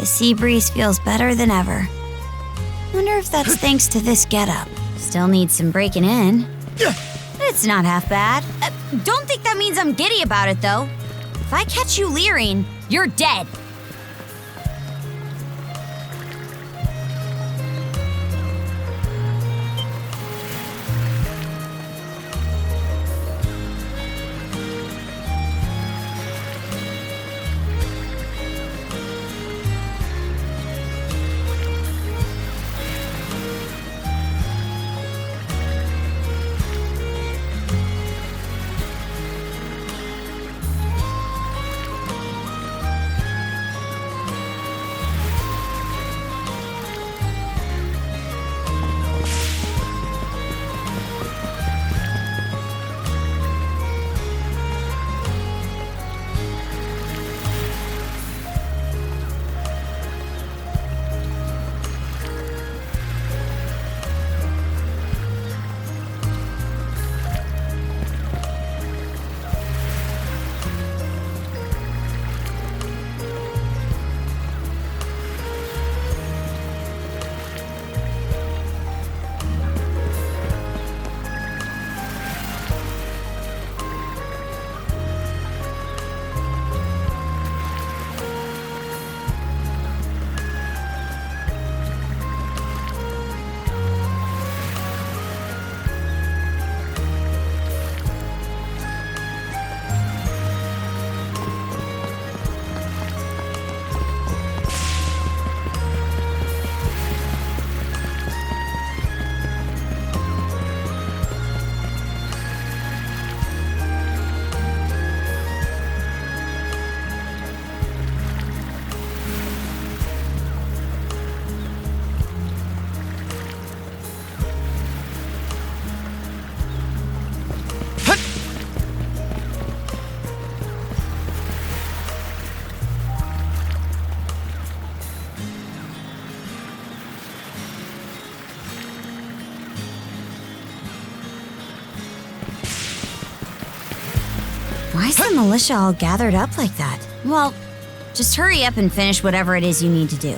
The sea breeze feels better than ever. Wonder if that's thanks to this getup. Still needs some breaking in. It's not half bad. Don't think that means I'm giddy about it, though. If I catch you leering, you're dead. Why's the militia all gathered up like that? Well, just hurry up and finish whatever it is you need to do.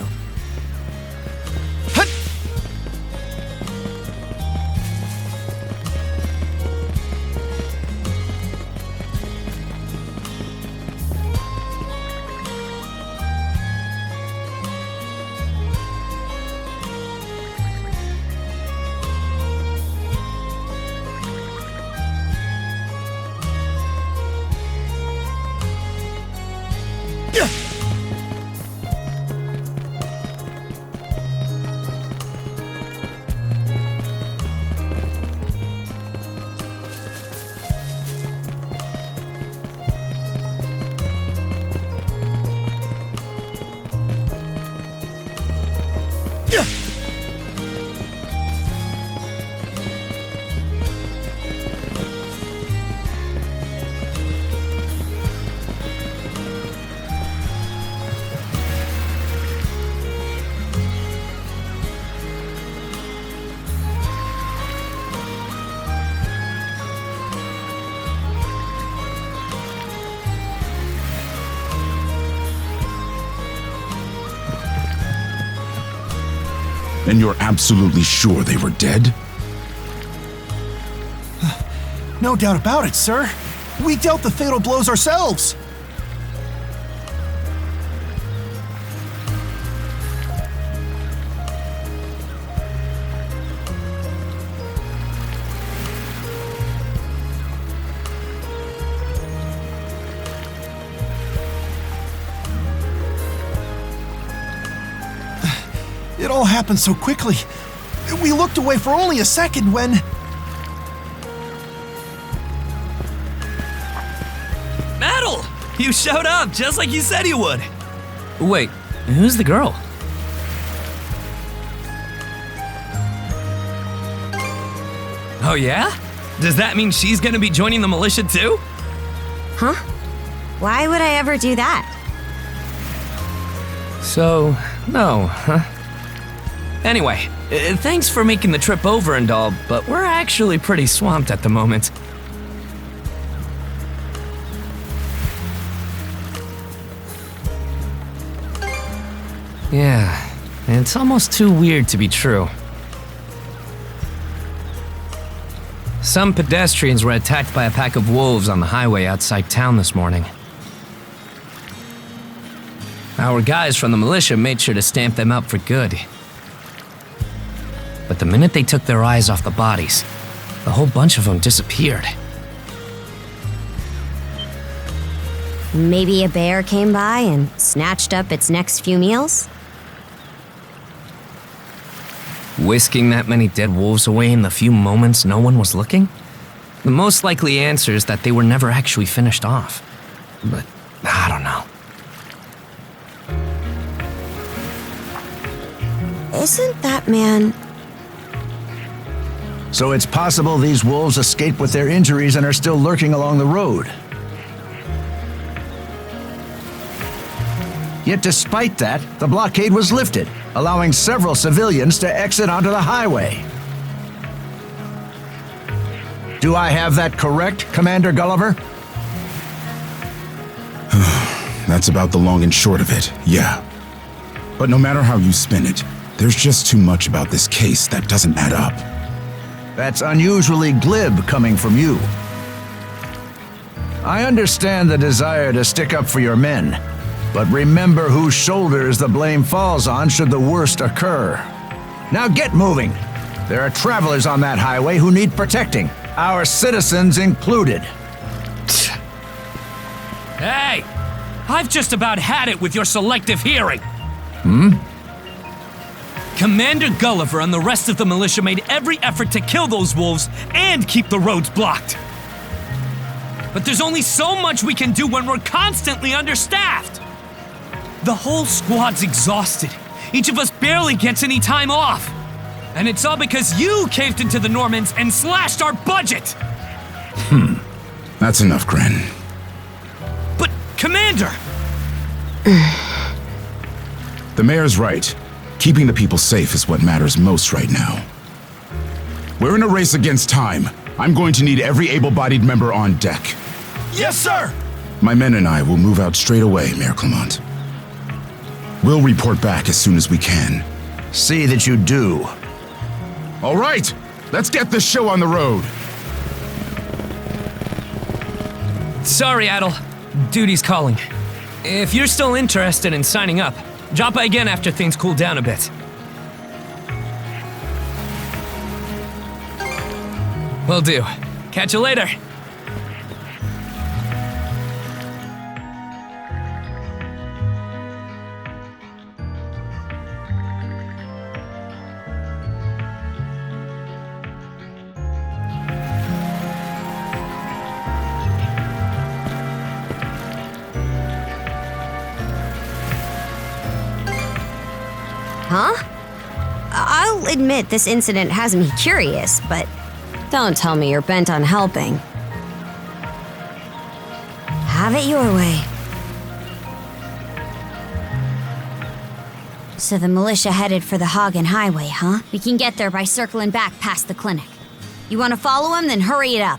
And you're absolutely sure they were dead? No doubt about it, sir. We dealt the fatal blows ourselves. It all happened so quickly. We looked away for only a second when... Metal! You showed up just like you said you would. Wait, who's the girl? Oh yeah? Does that mean she's gonna be joining the militia too? Huh? Why would I ever do that? So, no, huh? Anyway, thanks for making the trip over and all, but we're actually pretty swamped at the moment. Yeah, it's almost too weird to be true. Some pedestrians were attacked by a pack of wolves on the highway outside town this morning. Our guys from the militia made sure to stamp them out for good. But the minute they took their eyes off the bodies, the whole bunch of them disappeared. Maybe a bear came by and snatched up its next few meals? Whisking that many dead wolves away in the few moments no one was looking? The most likely answer is that they were never actually finished off. But I don't know. Isn't that man... So it's possible these wolves escaped with their injuries and are still lurking along the road. Yet despite that, the blockade was lifted, allowing several civilians to exit onto the highway. Do I have that correct, Commander Gulliver? That's about the long and short of it, yeah. But no matter how you spin it, there's just too much about this case that doesn't add up. That's unusually glib coming from you. I understand the desire to stick up for your men, but remember whose shoulders the blame falls on should the worst occur. Now get moving. There are travelers on that highway who need protecting, our citizens included. Hey! I've just about had it with your selective hearing. Commander Gulliver and the rest of the militia made every effort to kill those wolves and keep the roads blocked. But there's only so much we can do when we're constantly understaffed. The whole squad's exhausted. Each of us barely gets any time off. And it's all because you caved into the Normans and slashed our budget! That's enough, Gren. But, Commander! The mayor's right. Keeping the people safe is what matters most right now. We're in a race against time. I'm going to need every able-bodied member on deck. Yes, sir! My men and I will move out straight away, Mayor Clement. We'll report back as soon as we can. See that you do. All right, let's get this show on the road. Sorry, Adel. Duty's calling. If you're still interested in signing up, drop by again after things cool down a bit. Will do. Catch you later. Huh? I'll admit this incident has me curious, but don't tell me you're bent on helping. Have it your way. So the militia headed for the Hagen Highway, huh? We can get there by circling back past the clinic. You want to follow them? Then hurry it up.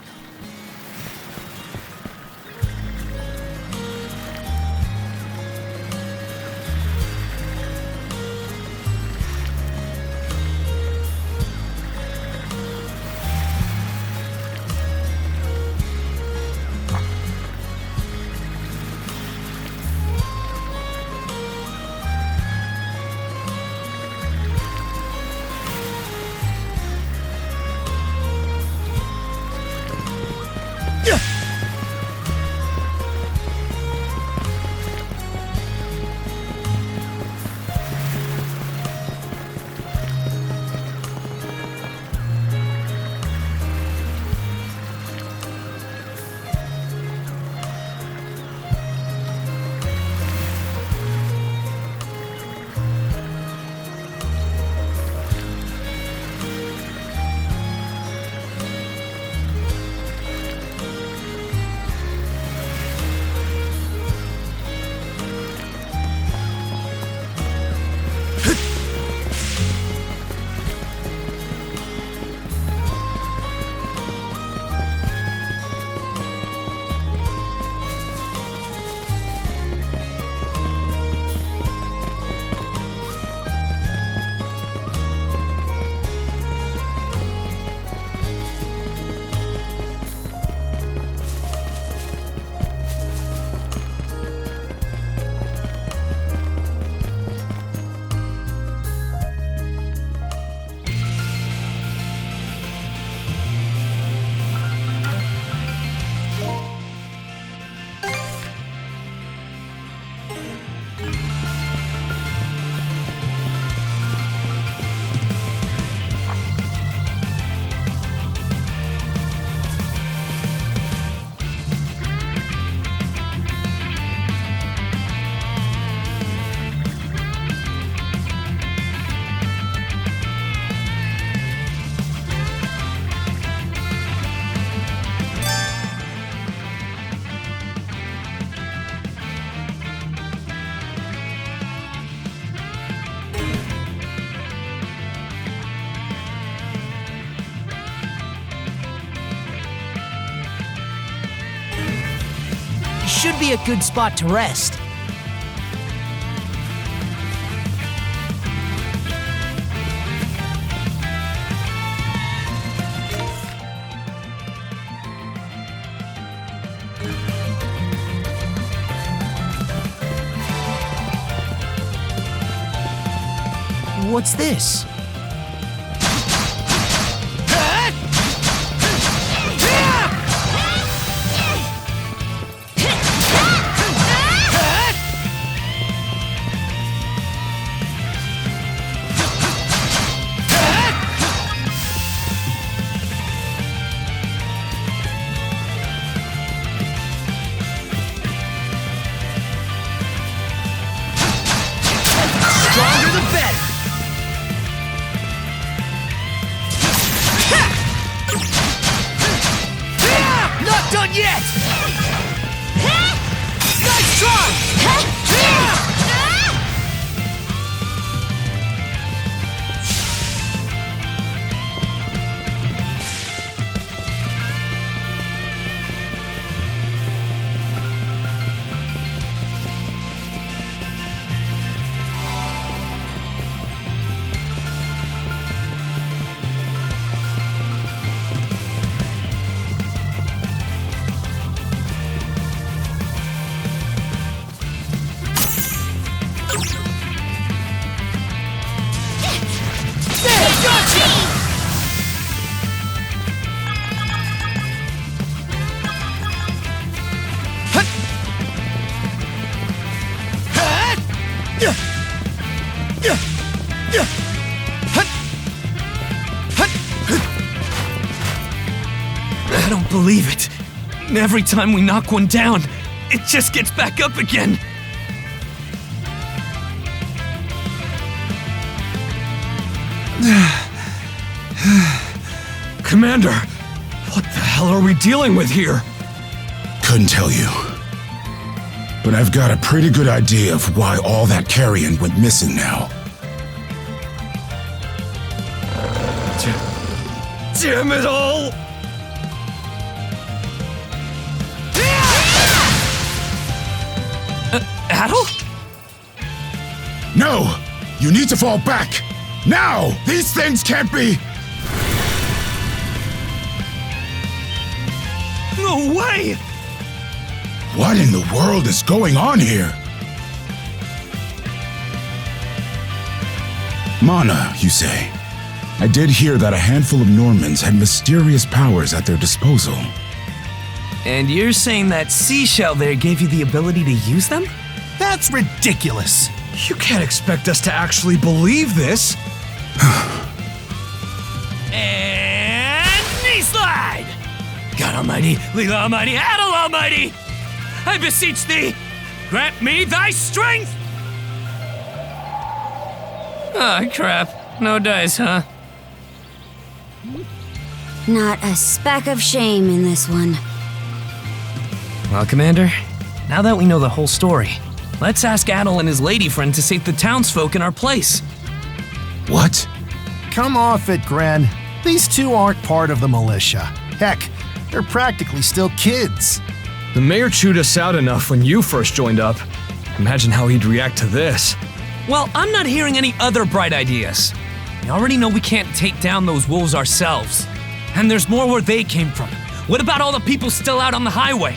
Should be a good spot to rest. What's this? Stronger the better. Not done yet! Nice try! I don't believe it. Every time we knock one down, it just gets back up again. Commander, what the hell are we dealing with here? Couldn't tell you. But I've got a pretty good idea of why all that carrion went missing now. Damn it all! Adol? No! You need to fall back! Now! These things can't be... No way! What in the world is going on here? Mana, you say? I did hear that a handful of Normans had mysterious powers at their disposal. And you're saying that seashell there gave you the ability to use them? That's ridiculous. You can't expect us to actually believe this. And knee slide! God Almighty, Leela Almighty, Adol Almighty! I beseech thee, grant me thy strength! Oh, crap. No dice, huh? Not a speck of shame in this one. Well, Commander, now that we know the whole story, let's ask Adol and his lady friend to save the townsfolk in our place. What? Come off it, Gren. These two aren't part of the militia. Heck, they're practically still kids. The mayor chewed us out enough when you first joined up. Imagine how he'd react to this. Well, I'm not hearing any other bright ideas. We already know we can't take down those wolves ourselves. And there's more where they came from. What about all the people still out on the highway?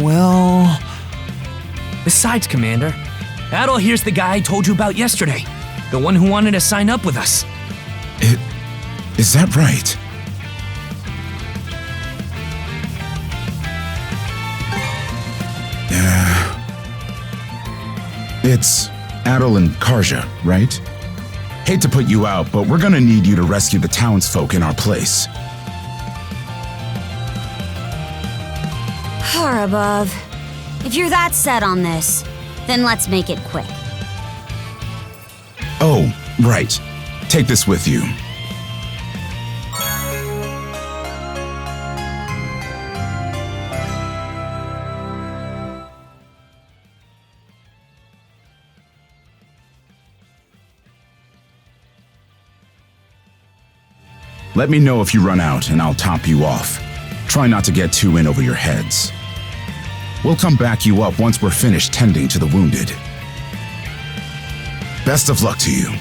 Well... Besides, Commander, Adol here's the guy I told you about yesterday. The one who wanted to sign up with us. Is that right? It's Adel and Karja, right? Hate to put you out, but we're gonna need you to rescue the townsfolk in our place. Far above. If you're that set on this, then let's make it quick. Oh, right. Take this with you. Let me know if you run out and I'll top you off. Try not to get too in over your heads. We'll come back you up once we're finished tending to the wounded. Best of luck to you.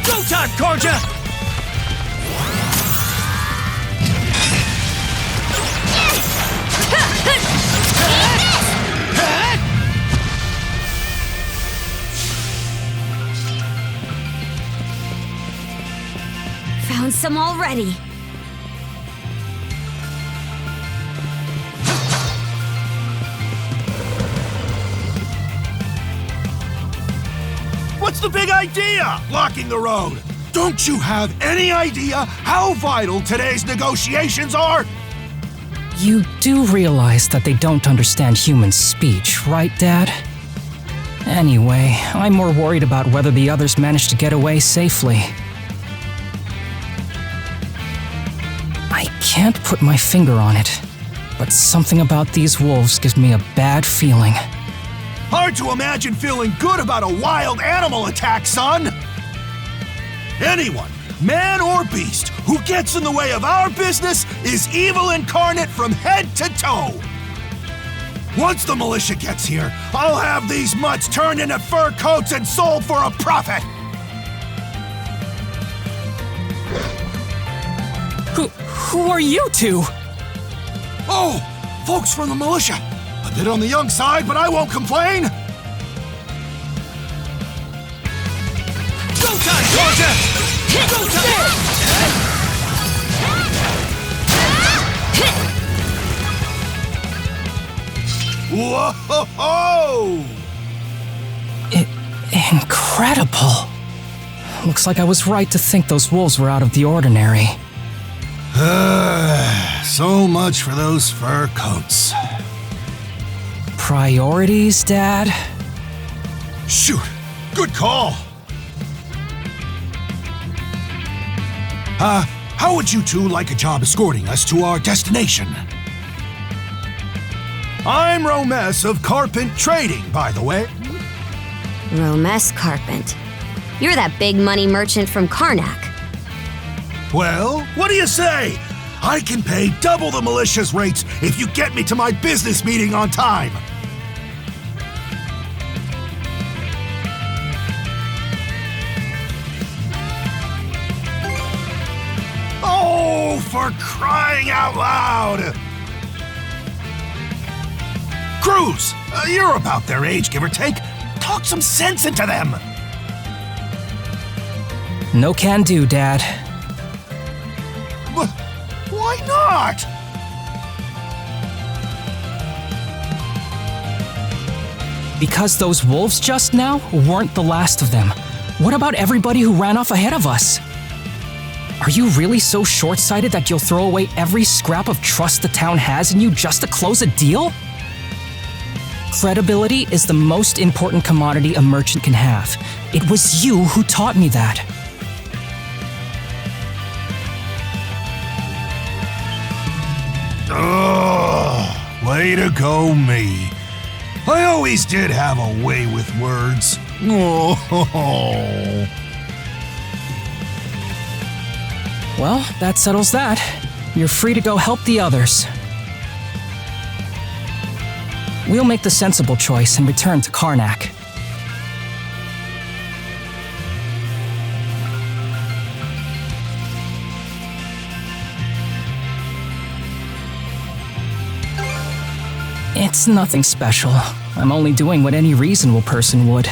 Go time, Karja! Found some already. What's the big idea? Blocking the road. Don't you have any idea how vital today's negotiations are? You do realize that they don't understand human speech, right, Dad? Anyway, I'm more worried about whether the others managed to get away safely. I can't put my finger on it, but something about these wolves gives me a bad feeling. Hard to imagine feeling good about a wild animal attack, son! Anyone, man or beast, who gets in the way of our business is evil incarnate from head to toe! Once the militia gets here, I'll have these mutts turned into fur coats and sold for a profit! Who are you two? Oh, folks from the militia. A bit on the young side, but I won't complain! Go time, Karja! Go time! Whoa-ho-ho! Incredible. Looks like I was right to think those wolves were out of the ordinary. So much for those fur coats. Priorities, Dad? Shoot, good call. How would you two like a job escorting us to our destination? I'm Romes of Carpent Trading, by the way. Romes Carpent. You're that big money merchant from Karnak. Well, what do you say? I can pay double the militia's rates if you get me to my business meeting on time. Oh, for crying out loud! Cruz, you're about their age, give or take. Talk some sense into them. No can do, Dad. But why not? Because those wolves just now weren't the last of them. What about everybody who ran off ahead of us? Are you really so short-sighted that you'll throw away every scrap of trust the town has in you just to close a deal? Credibility is the most important commodity a merchant can have. It was you who taught me that. Ugh, way to go, me. I always did have a way with words. Oh. Well, that settles that. You're free to go help the others. We'll make the sensible choice and return to Karnak. It's nothing special. I'm only doing what any reasonable person would.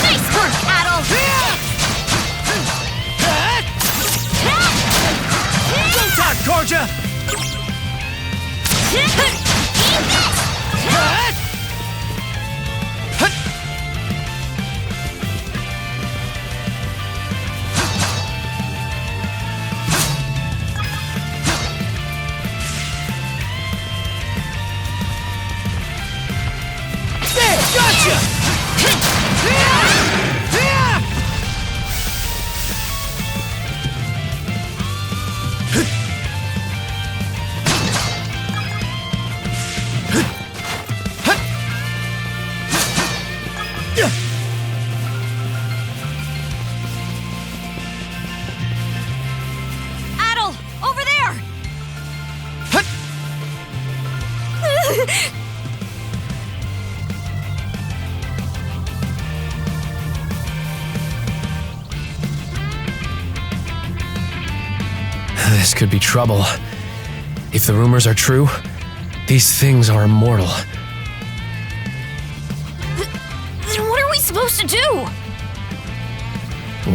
Nice work, Adol! Go time, Karja! Eat this! There, gotcha! Adol, over there! This could be trouble. If the rumors are true, these things are immortal. Then what are we supposed to do?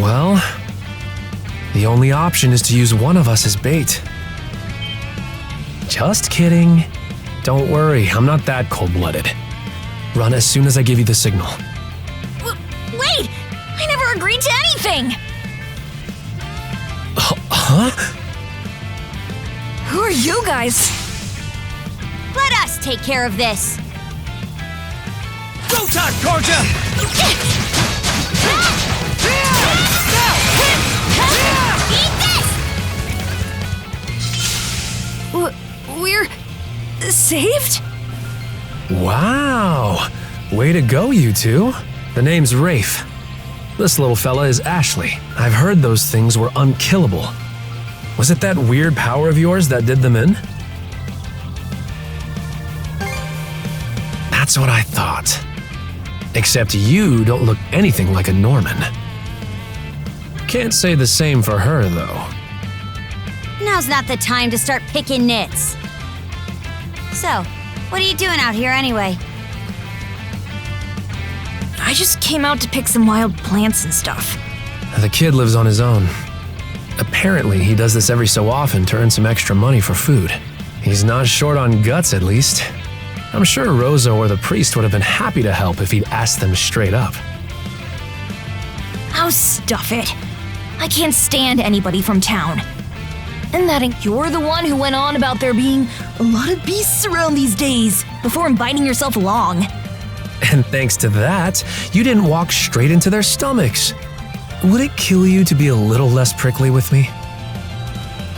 Well, the only option is to use one of us as bait. Just kidding. Don't worry, I'm not that cold-blooded. Run as soon as I give you the signal. Wait! I never agreed to anything! Huh? Who are you guys? Let us take care of this. Go time, Karja! Eat this! We're saved? Wow! Way to go, you two. The name's Rafe. This little fella is Ashley. I've heard those things were unkillable. Was it that weird power of yours that did them in? That's what I thought. Except you don't look anything like a Norman. Can't say the same for her, though. Now's not the time to start picking nits. So, what are you doing out here anyway? I just came out to pick some wild plants and stuff. The kid lives on his own. Apparently, he does this every so often to earn some extra money for food. He's not short on guts, at least. I'm sure Rosa or the priest would have been happy to help if he'd asked them straight up. Oh, stuff it. I can't stand anybody from town. And that you're the one who went on about there being a lot of beasts around these days before inviting yourself along. And thanks to that, you didn't walk straight into their stomachs. Would it kill you to be a little less prickly with me?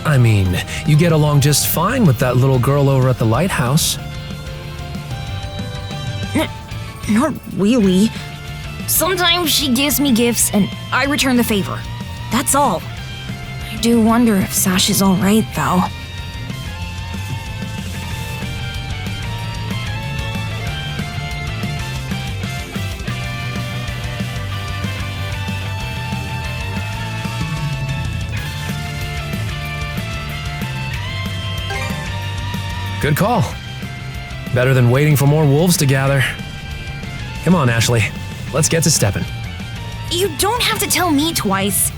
I mean, you get along just fine with that little girl over at the lighthouse. Not really. Sometimes she gives me gifts and I return the favor. That's all. I do wonder if Sash is alright, though. Good call. Better than waiting for more wolves to gather. Come on, Ashley. Let's get to stepping. You don't have to tell me twice.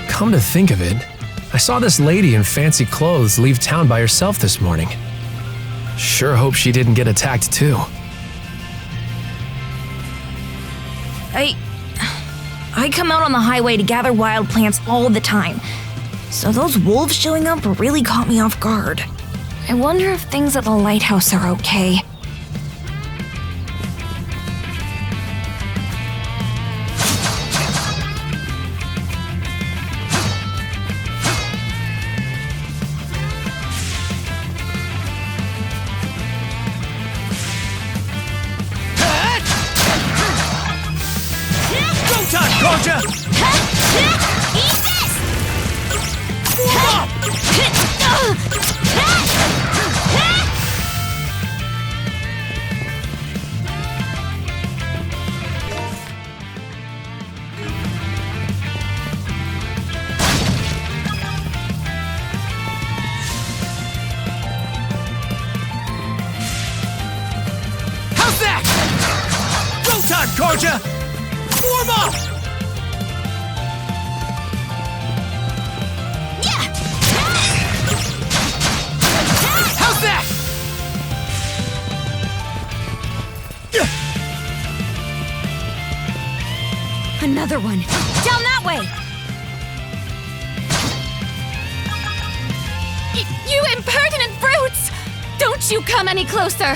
Come to think of it, I saw this lady in fancy clothes leave town by herself this morning. Sure hope she didn't get attacked too. I come out on the highway to gather wild plants all the time. So those wolves showing up really caught me off guard. I wonder if things at the lighthouse are okay. Georgia! Eat this! How's that? Go time, Georgia! Warm up! How's that? Another one. Down that way! You impertinent brutes! Don't you come any closer!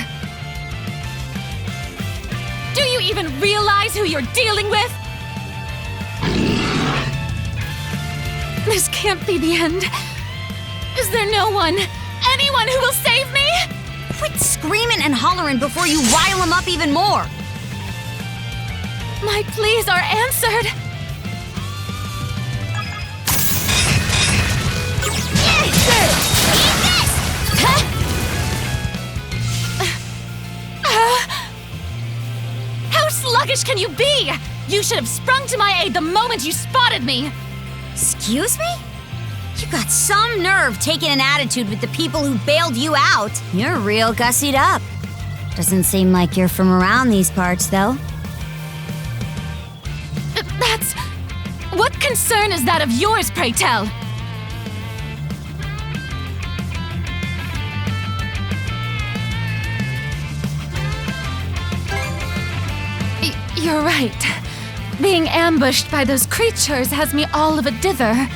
Do you even realize who you're dealing with? This can't be the end. Is there no one, anyone who will save me? Quit screaming and hollering before you rile them up even more! My pleas are answered. Eat this! How sluggish can you be? You should have sprung to my aid the moment you spotted me. Excuse me? You got some nerve taking an attitude with the people who bailed you out. You're real gussied up. Doesn't seem like you're from around these parts, though. That's... What concern is that of yours, pray tell? You're right. Being ambushed by those creatures has me all of a dither.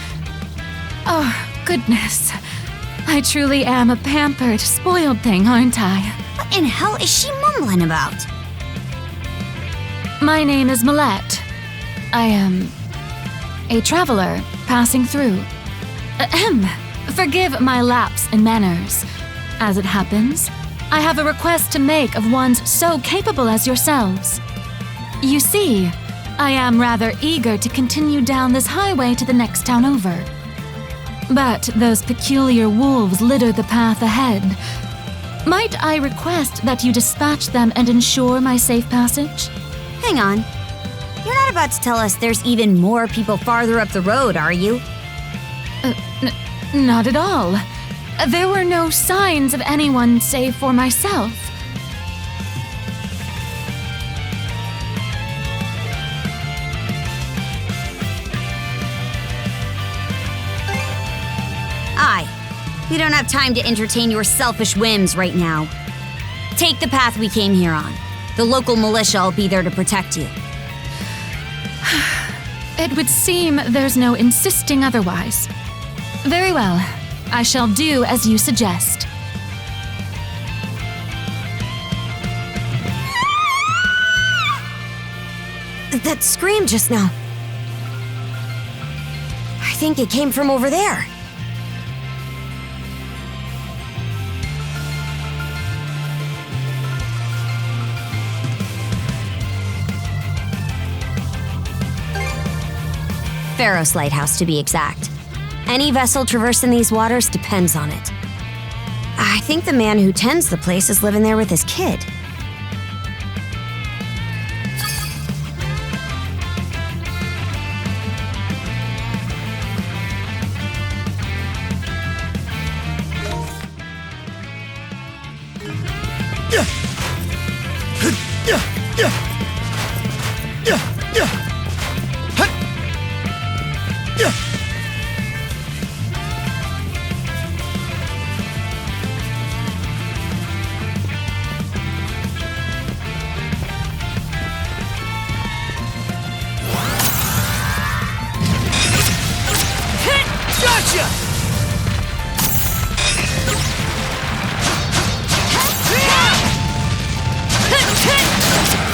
Oh, goodness. I truly am a pampered, spoiled thing, aren't I? What in hell is she mumbling about? My name is Millette. I am a traveler passing through. Ahem. Forgive my lapse in manners. As it happens, I have a request to make of ones so capable as yourselves. You see, I am rather eager to continue down this highway to the next town over. But those peculiar wolves litter the path ahead. Might I request that you dispatch them and ensure my safe passage? Hang on. You're not about to tell us there's even more people farther up the road, are you? Not at all. There were no signs of anyone save for myself. Aye. We don't have time to entertain your selfish whims right now. Take the path we came here on. The local militia will be there to protect you. It would seem there's no insisting otherwise. Very well. I shall do as you suggest. That scream just now. I think it came from over there. Pharos Lighthouse, to be exact. Any vessel traversing these waters depends on it. I think the man who tends the place is living there with his kid.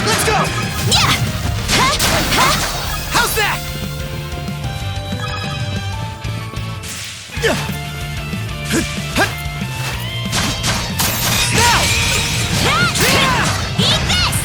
Let's go! Yeah! How's that? Now! Eat this!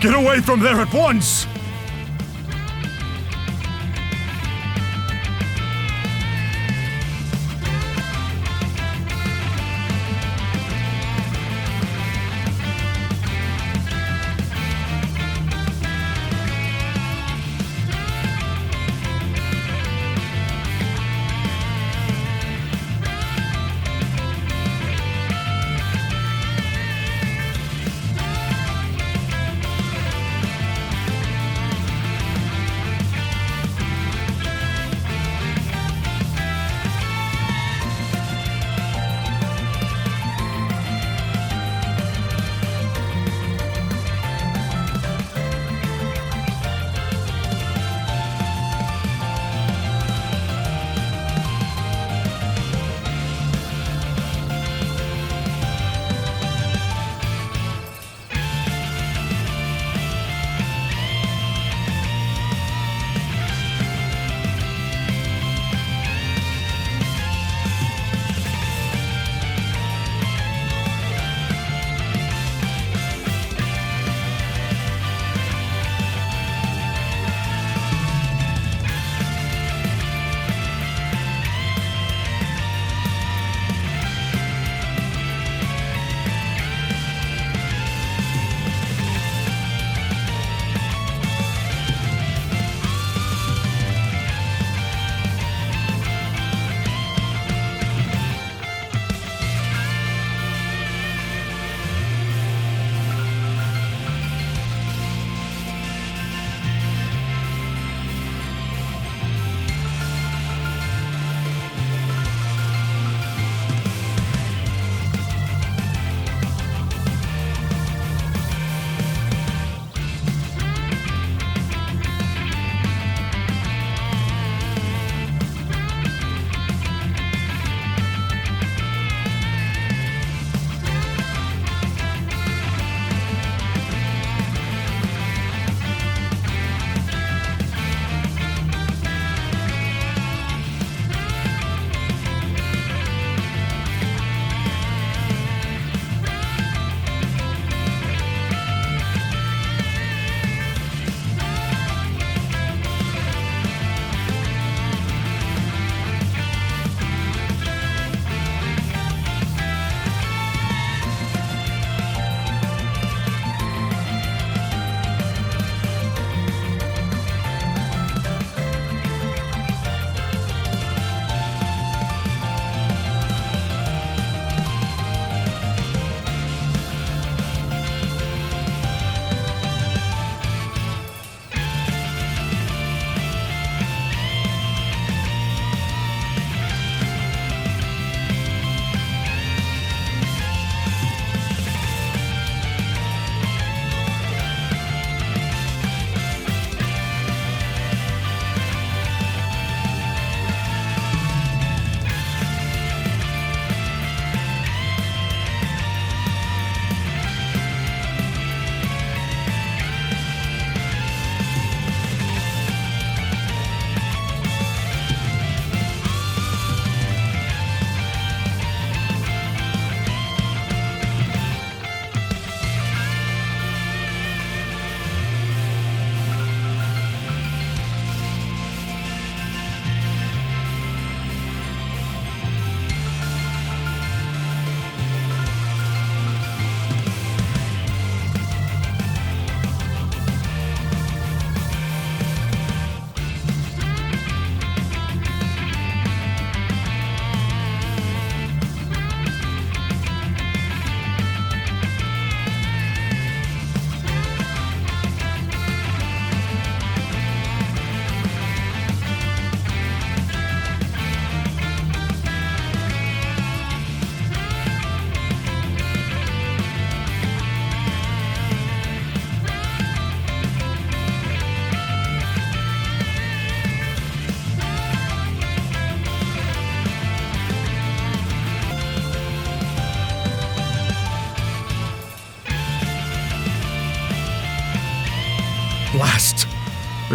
Get away from there at once!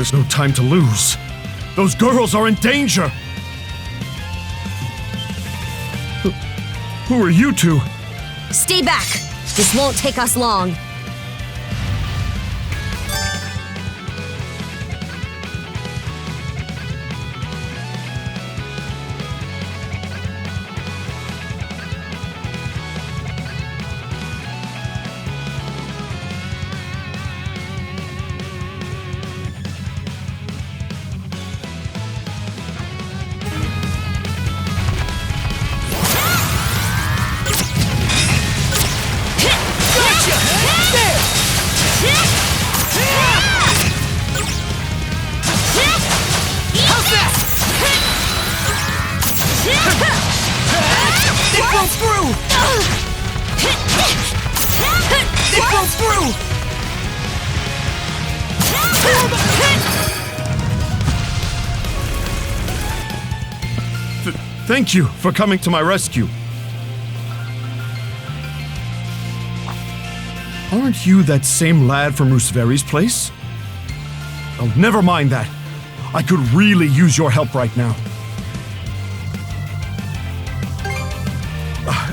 There's no time to lose. Those girls are in danger! Who are you two? Stay back! This won't take us long. Thank you for coming to my rescue. Aren't you that same lad from Rooseveri's place? Oh, never mind that. I could really use your help right now.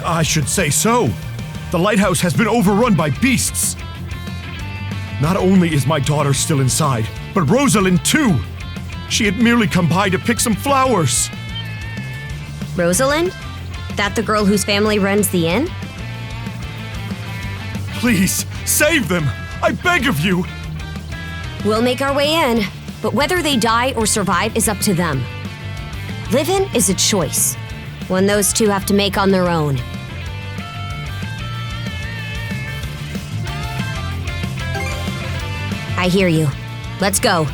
I should say so. The lighthouse has been overrun by beasts. Not only is my daughter still inside, but Rosalind too. She had merely come by to pick some flowers. Rosalind? That the girl whose family runs the inn? Please, save them! I beg of you! We'll make our way in, but whether they die or survive is up to them. Living is a choice, one those two have to make on their own. I hear you. Let's go.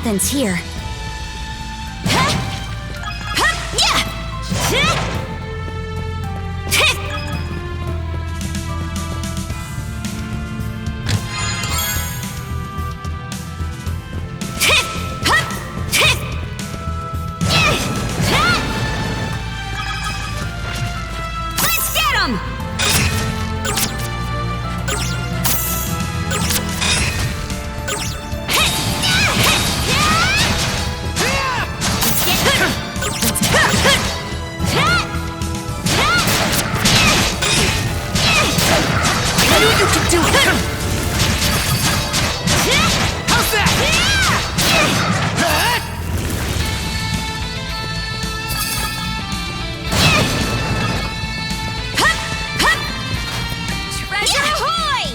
something's here. Let's get him! I knew you could do it! How's that? Treasure ahoy!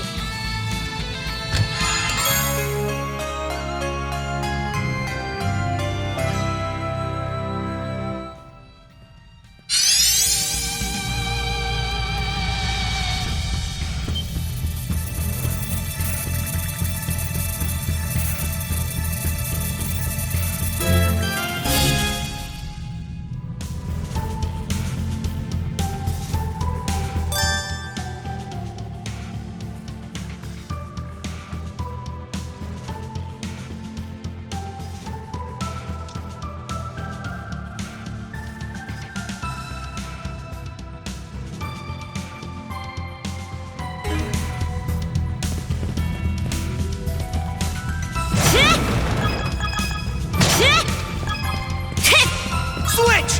Switch!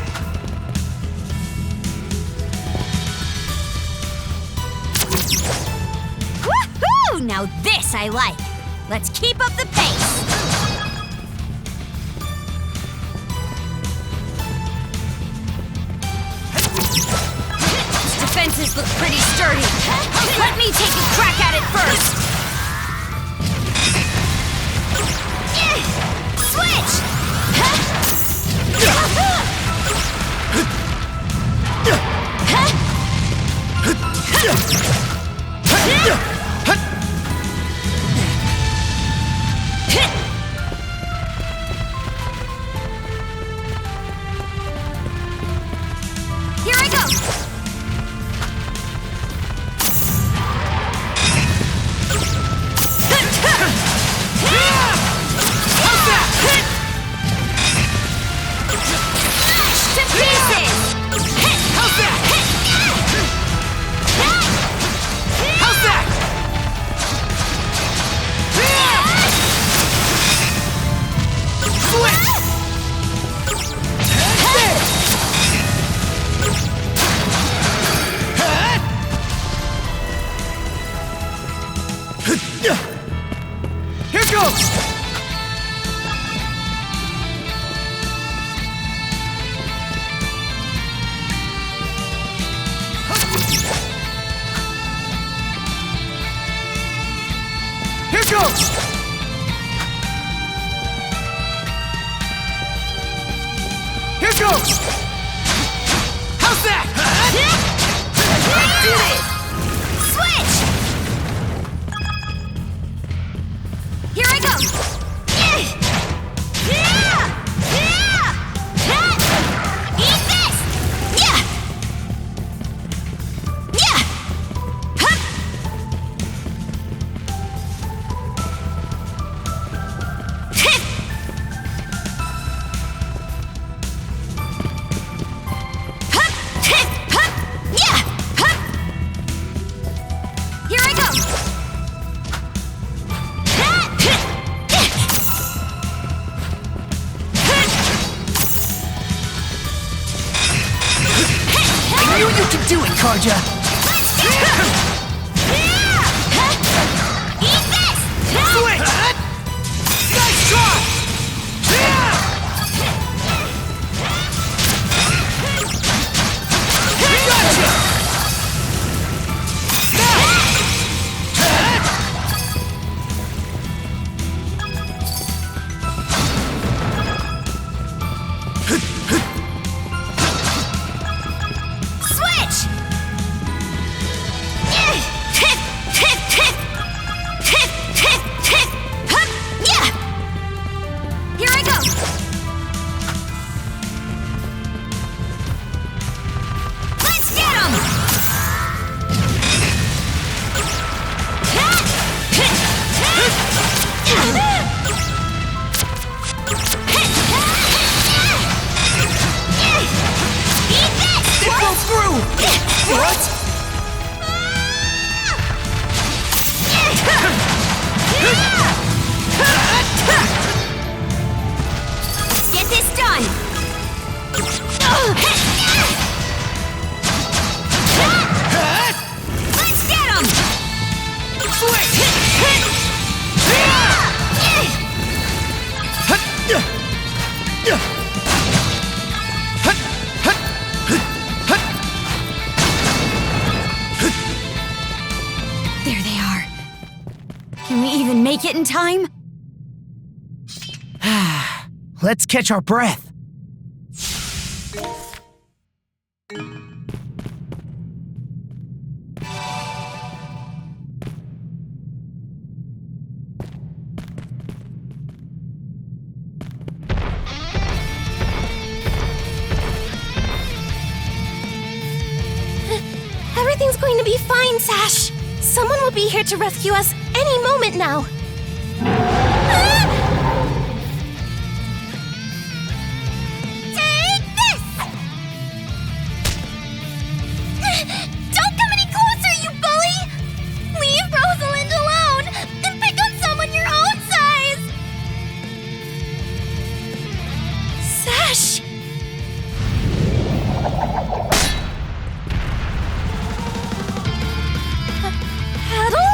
Woohoo! Now this I like. Let's keep up the pace. These defenses look pretty sturdy. Let me take a crack at it first. Switch! Here I go! Smash to pieces! How's that? How's that? Here goes! Here goes! Here goes! How's that? Do it! Switch! Here I go! Eat this! Here I go! I knew you could do it, Karja! Eat this! Switch! Nice try! Gotcha! Switch! There they are. Can we even make it in time? Let's catch our breath. Everything's going to be fine, Sash. Someone will be here to rescue us any moment now. Take this! Don't come any closer, you bully! Leave Rosalind alone and pick on someone your own size! Sash! Paddle?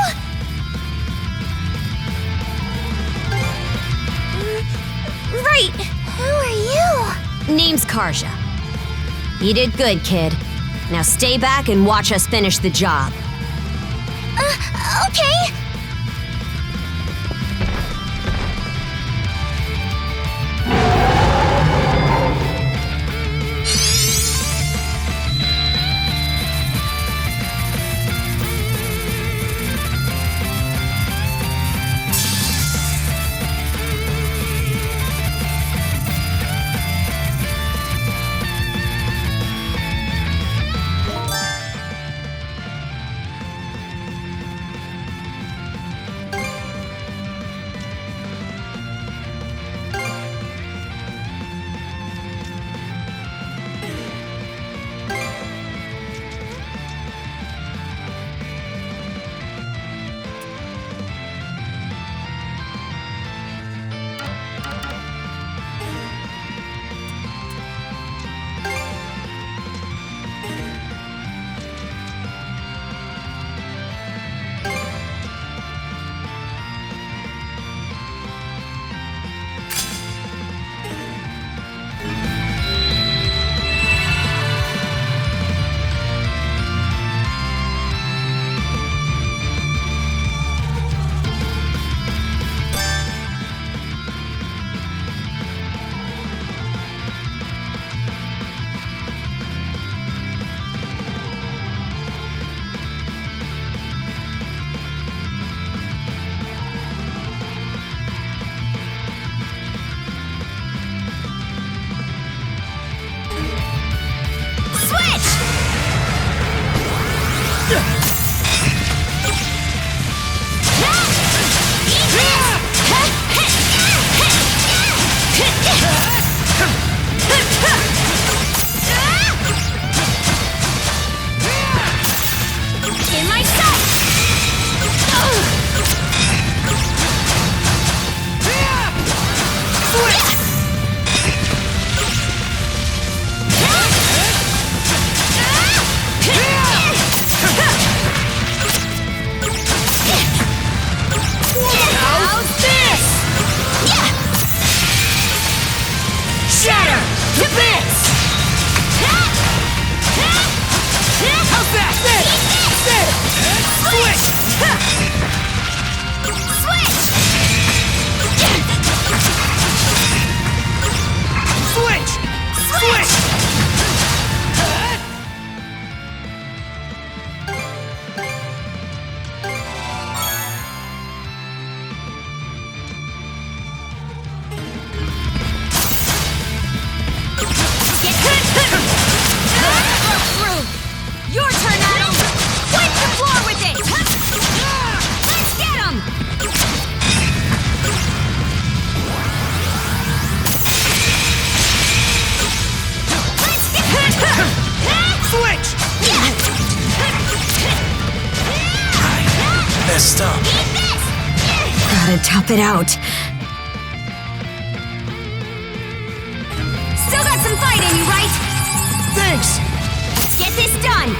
Right. Who are you? Name's Karja. You did good, kid. Now stay back and watch us finish the job. Okay. Messed up. Gotta tough it out. Still got some fight in you, right? Thanks! Let's get this done!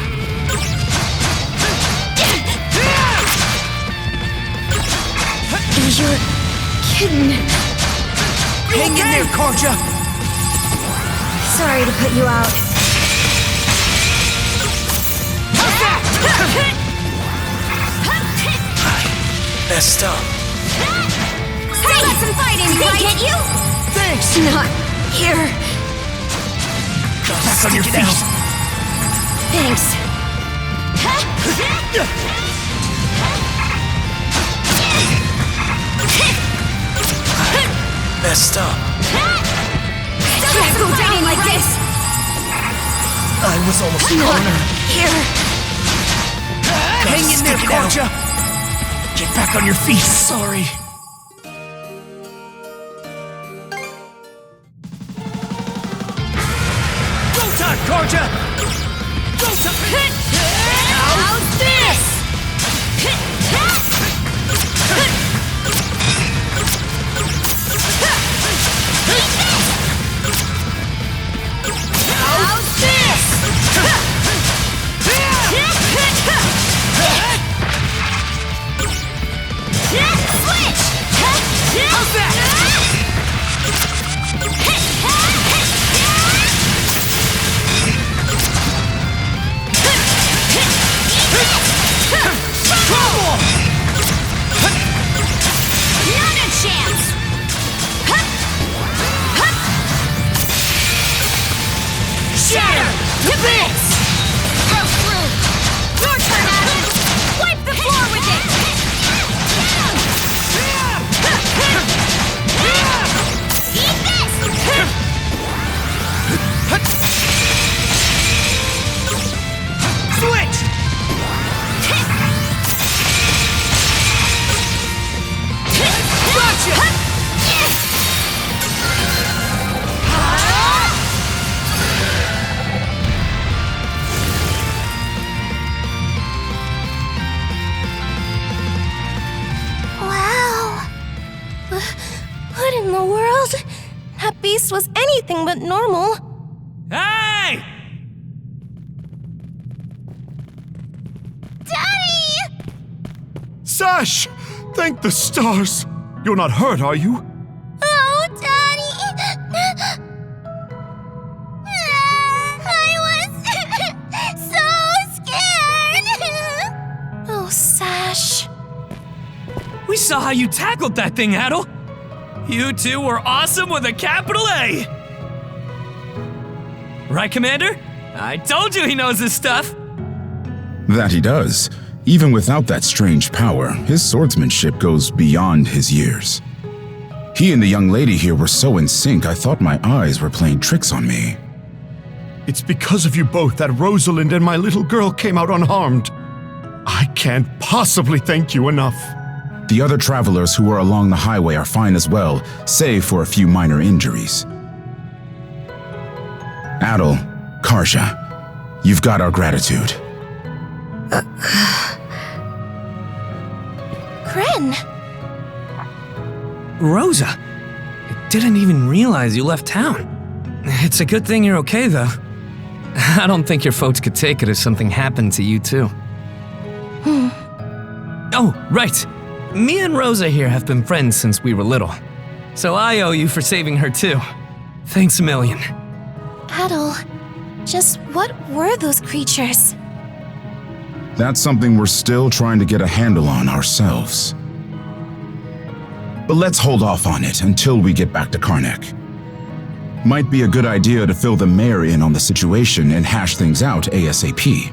You're kidding. Hang in there, Karja! Sorry to put you out. Messed up. Still got some fight in you, right? Can't you? Thanks! Not here. Back on your feet! Thanks. Messed up. Still can't go down like this. I was almost cornered. Here. Hang in there, Karja! Get back on your feet! Sorry. Go time, Karja! Go time! How's this? How's this? Switch! How's that? Not a chance! Shatter! To bits! Go through! Your turn, Adam! Wipe the floor with it! Eat this! Switch! Gotcha! Wow. What in the world? That beast was anything but normal. Hey! Daddy! Sash! Thank the stars! You're not hurt, are you? Oh, Daddy! I was so scared! Oh, Sash. We saw how you tackled that thing, Adel. You two were awesome with a capital A. Right, Commander? I told you he knows his stuff. That he does. Even without that strange power, his swordsmanship goes beyond his years. He and the young lady here were so in sync, I thought my eyes were playing tricks on me. It's because of you both that Rosalind and my little girl came out unharmed. I can't possibly thank you enough. The other travelers who were along the highway are fine as well, save for a few minor injuries. Adel, Karja, you've got our gratitude. Gren! Rosa! I didn't even realize you left town. It's a good thing you're okay, though. I don't think your folks could take it if something happened to you, too. Oh, right. Me and Rosa here have been friends since we were little. So I owe you for saving her, too. Thanks a million. Adel, just what were those creatures? That's something we're still trying to get a handle on ourselves. But let's hold off on it until we get back to Karnak. Might be a good idea to fill the mayor in on the situation and hash things out ASAP.